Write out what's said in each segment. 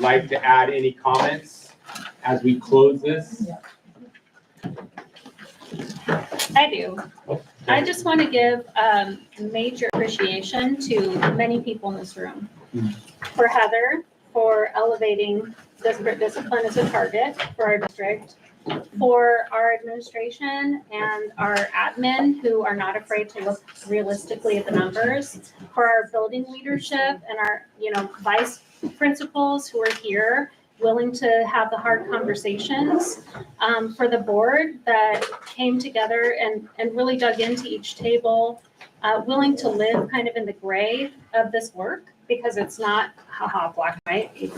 like to add any comments as we close this? I do. I just want to give major appreciation to many people in this room. For Heather, for elevating disparate discipline as a target for our district. For our administration and our admin who are not afraid to look realistically at the numbers. For our building leadership and our, vice principals who are here willing to have the hard conversations. For the board that came together and really dug into each table, willing to live kind of in the gray of this work because it's not black and white.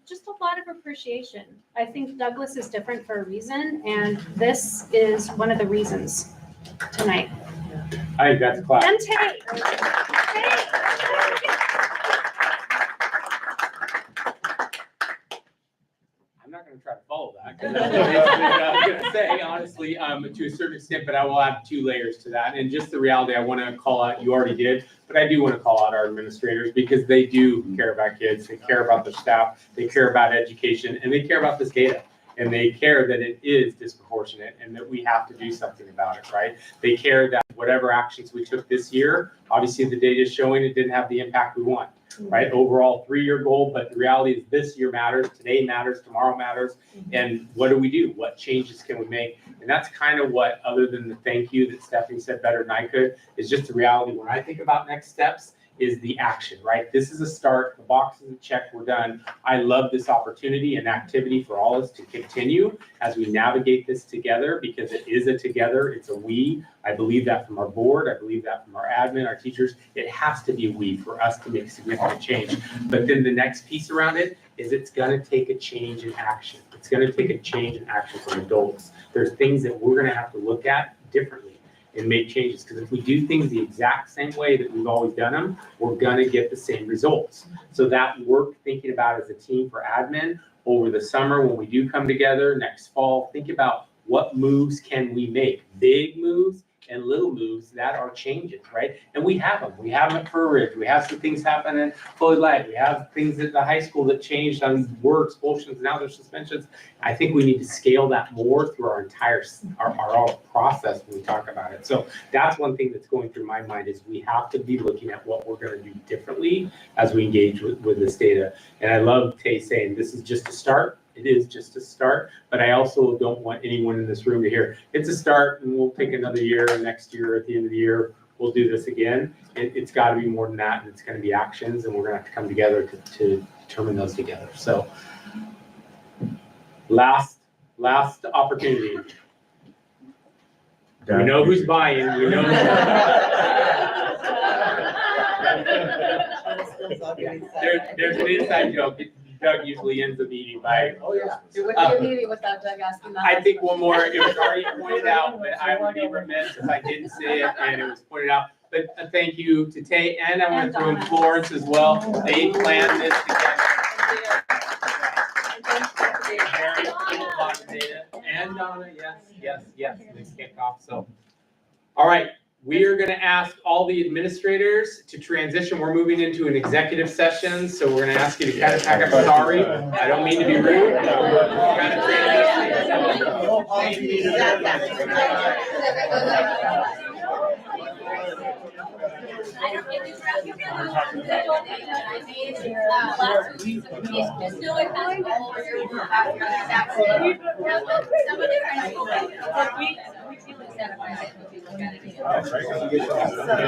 Just a lot of appreciation. I think Douglas is different for a reason, and this is one of the reasons tonight. I think that's a class. And Tay. I'm not going to try to follow that. That's what I was going to say, honestly, to a certain extent, but I will add 2 layers to that. And just the reality I want to call out, you already did, but I do want to call out our administrators because they do care about kids, they care about their staff, they care about education, and they care about this data. And they care that it is disproportionate and that we have to do something about it, right? They care that whatever actions we took this year, obviously the data is showing it didn't have the impact we want, right? Overall 3-year goal, but the reality is this year matters, today matters, tomorrow matters. And what do we do? What changes can we make? And that's kind of what, other than the thank you that Stephanie said better than I could, is just the reality. When I think about next steps, is the action, right? This is a start. The box is a check. We're done. I love this opportunity and activity for all of us to continue as we navigate this together because it is a together. It's a we. I believe that from our board. I believe that from our admin, our teachers. It has to be a we for us to make significant change. But then the next piece around it is it's going to take a change in action. It's going to take a change in action from adults. There's things that we're going to have to look at differently and make changes. Because if we do things the exact same way that we've always done them, we're gonna get the same results. So that work, thinking about as a team for admin over the summer when we do come together next fall, think about what moves can we make, big moves and little moves that are changes, right? And we have them. We have them at Fur Ridge. We have some things happen in Floyd Light. We have things at the high school that changed on were expulsions, now there's suspensions. I think we need to scale that more through our entire our process when we talk about it. So that's one thing that's going through my mind is we have to be looking at what we're going to do differently as we engage with this data. And I love Tay saying this is just a start. It is just a start, but I also don't want anyone in this room to hear it's a start and we'll take another year and next year at the end of the year, we'll do this again. It's got to be more than that, and it's going to be actions, and we're going to have to come together to determine those together. So last opportunity. We know who's buying. We know. There's an inside joke. Doug usually ends the meeting by. Oh, yeah. It would be a meeting without Doug asking that. I think one more. It was already pointed out, but I would be remiss if I didn't say it, and it was pointed out. But a thank you to Tay, and I want to throw in Florence as well. They planned this together. And Donna, yes, this kickoff. So, all right. We are going to ask all the administrators to transition. We're moving into an executive session, so we're going to ask you to kind of pack up. Sorry, I don't mean to be rude. We're kind of Some of the